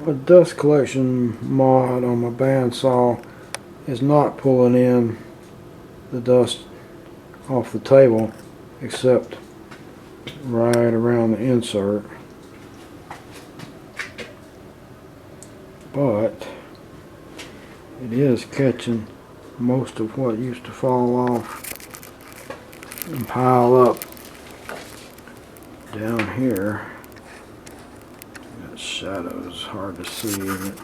A dust collection mod on my bandsaw is not pulling in the dust off the table except right around the insert, but it is catching most of what used to fall off and pile up down here. That shadow's hard to see, isn't it?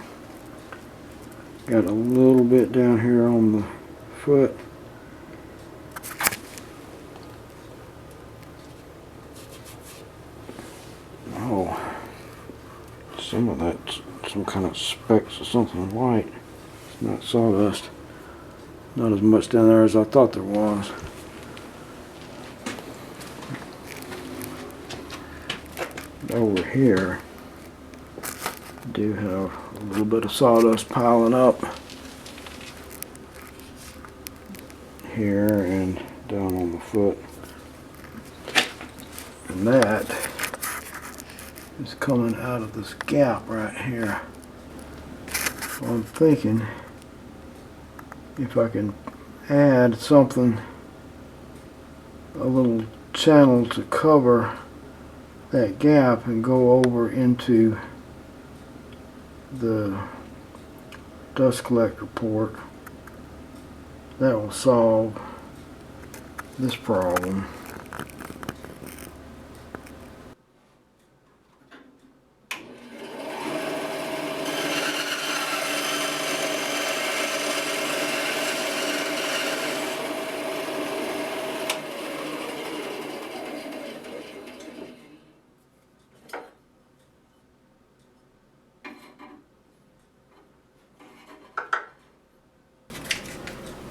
Got a little bit down here on the foot. Oh, some of that's some kind of specks or something white. It's not sawdust. Not as much down there as I thought there was. Over here, I do have a little bit of sawdust piling up here and down on the foot, and that is coming out of this gap right here. So I'm thinking if I can add something, a little channel to cover that gap and go over into the dust collector port, that will solve this problem.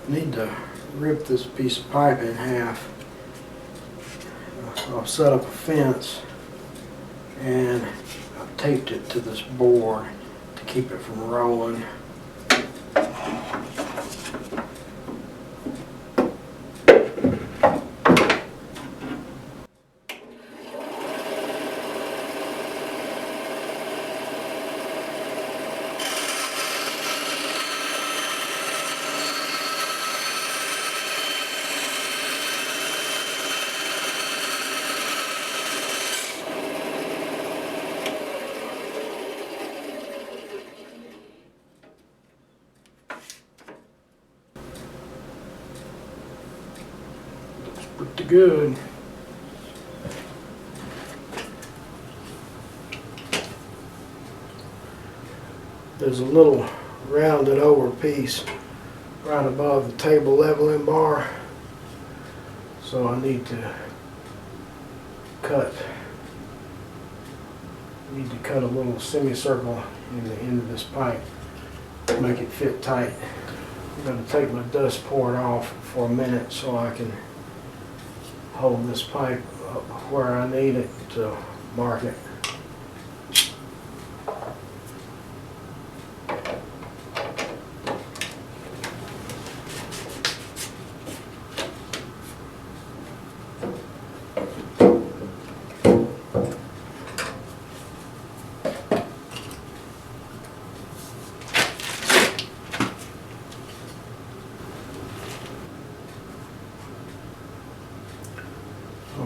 Need to rip this piece of pipe in half. So I've set up a fence and I've taped it to this board to keep it from rolling. Pretty good. There's a little rounded over piece right above the table leveling bar, so I need to cut a little semicircle in the end of this pipe to make it fit tight. I'm going to take my dust port off for a minute so I can hold this pipe up where I need it to mark it.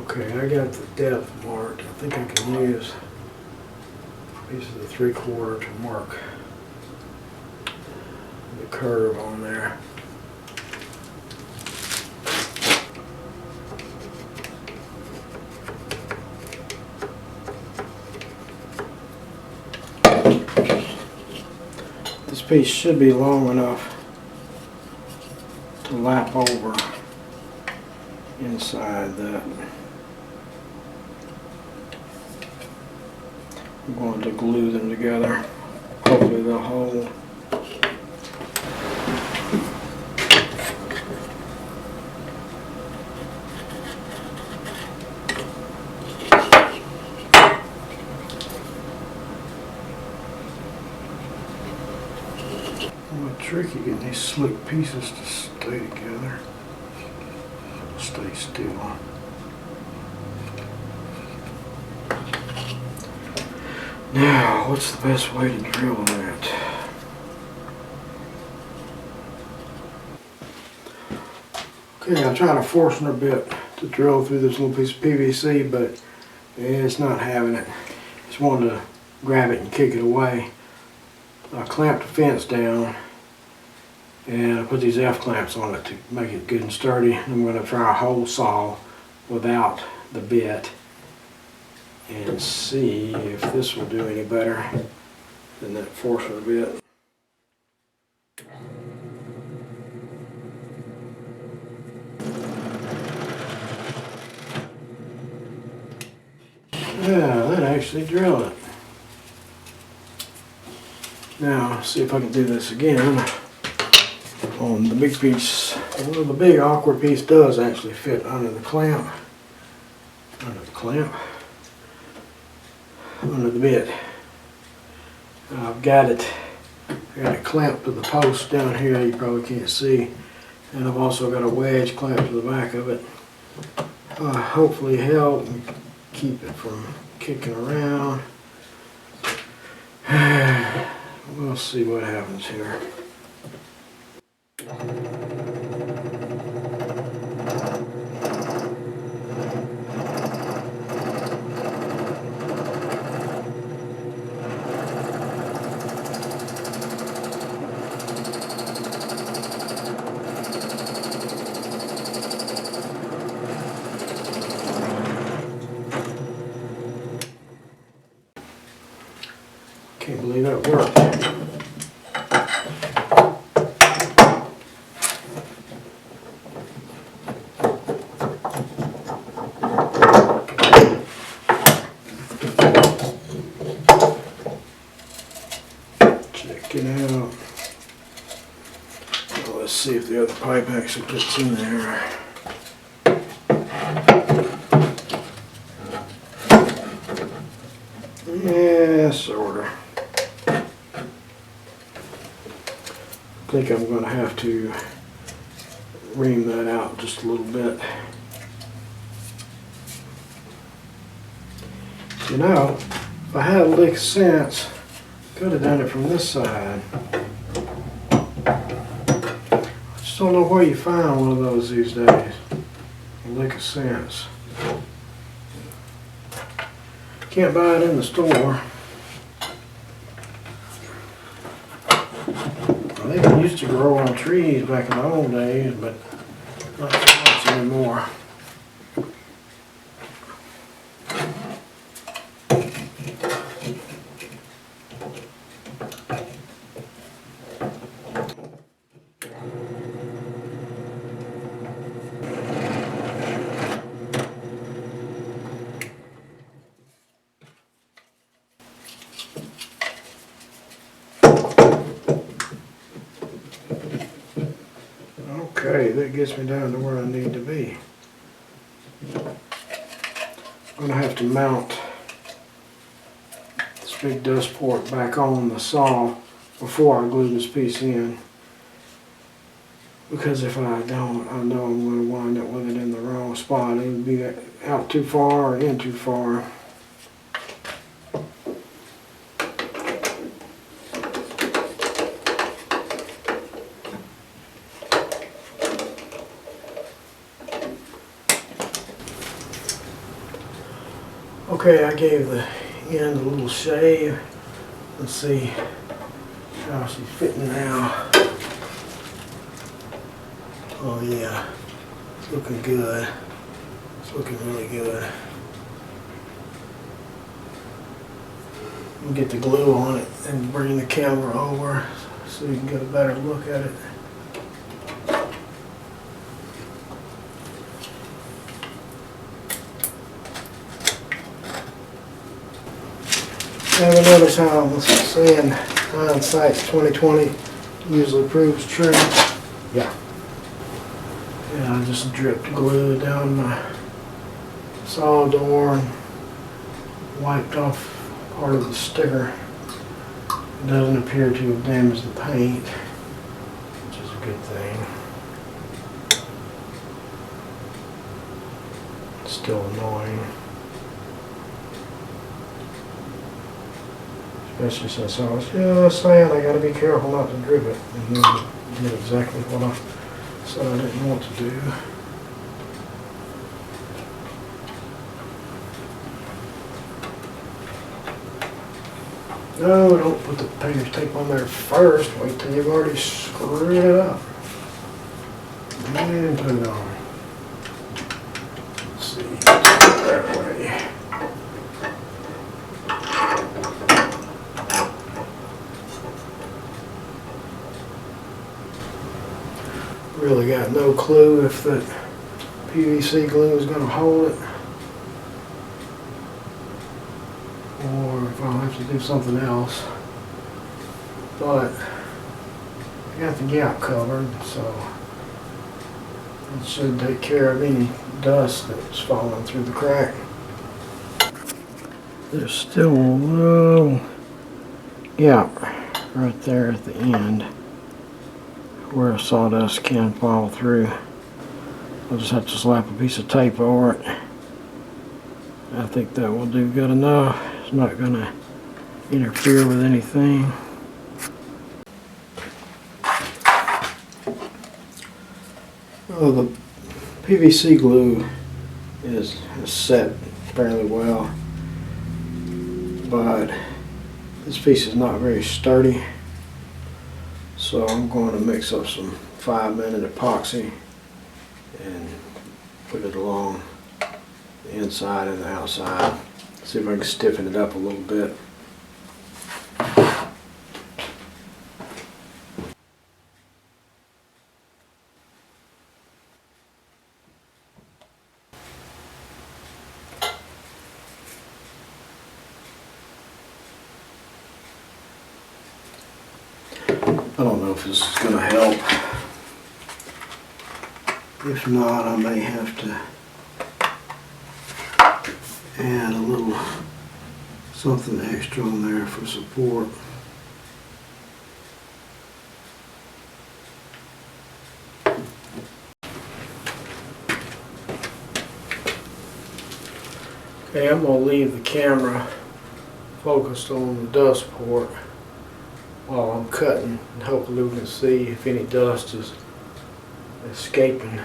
Okay, I got the depth marked. I think I can use a piece of the 3/4 to mark the curve on there. This piece should be long enough to lap over inside that. I'm going to glue them together. Hopefully they'll hold. It's tricky getting these slick pieces to stay together. Stay still. Now, what's the best way to drill that? Okay, I'm trying to force it a bit to drill through this little piece of PVC, but it's not having it. Just wanted to grab it and kick it away. I clamped the fence down and I put these F-clamps on it to make it good and sturdy. I'm going to try a hole saw without the bit and see if this will do any better than that forcer bit. Yeah, that actually drilled it. Now, see if I can do this again on the big piece. Well, the big awkward piece does actually fit under the clamp. Under the bit. I've got it clamped to the post down here. You probably can't see. And I've also got a wedge clamped to the back of it. Hopefully help keep it from kicking around. We'll see what happens here. Can't believe that worked. Check it out. Well, let's see if the other pipe actually fits in there. Yeah, sorta. I think I'm going to have to ream that out just a little bit. You know, if I had a lick of sense, could have done it from this side. I just don't know where you find one of those these days. A lick of sense. Can't buy it in the store. I think it used to grow on trees back in the old days, but not so much anymore. Okay, that gets me down to where I need to be. I'm going to have to mount this big dust port back on the saw before I glue this piece in. Because if I don't, I know I'm going to wind up with it in the wrong spot. It'll be out too far or in too far. Okay, I gave the end a little shave. Let's see how she's fitting now. Oh yeah, it's looking good. It's looking really good. We'll get the glue on it and bring the camera over so you can get a better look at it. Ever notice how the saying hindsight 2020 usually proves true? Yeah. Yeah, I just dripped glue down my saw door and wiped off part of the sticker. It doesn't appear to have damaged the paint, which is a good thing. It's still annoying. That's just as I was just saying, I gotta be careful not to drip it. And he did exactly what I said I didn't want to do. No, don't put the painter's tape on there first. Wait till you've already screwed it up. And put it on. Let's see, that way. Really got no clue if that PVC glue is going to hold it, or if I'll have to do something else. But I got the gap covered, so it should take care of any dust that's falling through the crack. There's still a little gap right there at the end where sawdust can fall through. I'll just have to slap a piece of tape over it. I think that will do good enough. It's not going to interfere with anything. Well, the PVC glue is set fairly well, but this piece is not very sturdy, so I'm going to mix up some 5-minute epoxy and put it along the inside and the outside. See if I can stiffen it up a little bit. I don't know if this is going to help. If not, I may have to add a little something extra on there for support. Okay, I'm going to leave the camera focused on the dust port while I'm cutting, and hopefully we can see if any dust is escaping.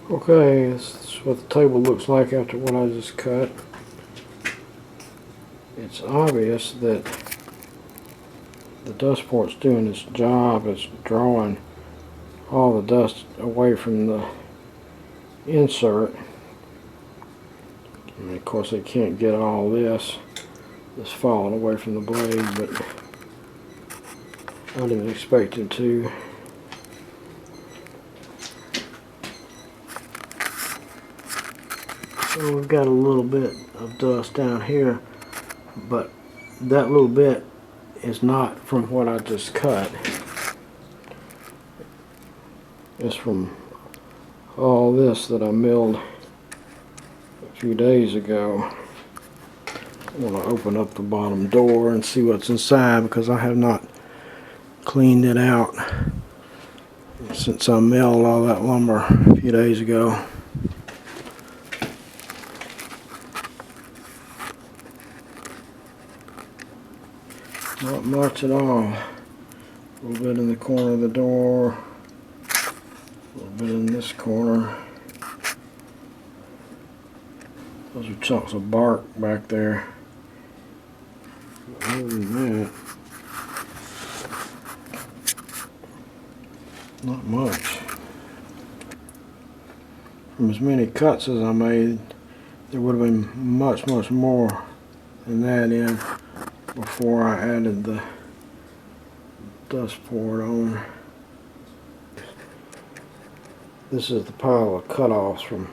Okay, this is what the table looks like after what I just cut. It's obvious that the dust port's doing its job. It's drawing all the dust away from the insert. And of course, it can't get all this that's falling away from the blade, but I didn't expect it to. So we've got a little bit of dust down here, but that little bit is not from what I just cut. It's from all this that I milled a few days ago. I want to open up the bottom door and see what's inside, because I have not cleaned it out since I milled all that lumber a few days ago. Not much at all. A little bit in the corner of the door, a little bit in this corner. Those are chunks of bark back there. Other than that, not much. From as many cuts as I made, there would have been much more than that in before I added the dust port on. This is the pile of cut-offs from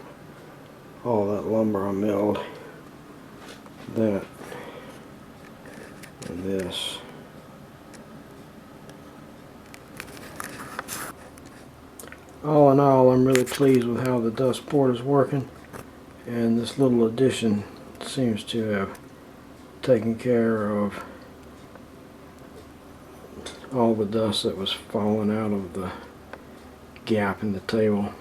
all that lumber I milled. That and this. All in all, I'm really pleased with how the dust port is working, and this little addition seems to have taken care of all the dust that was falling out of the gap in the table.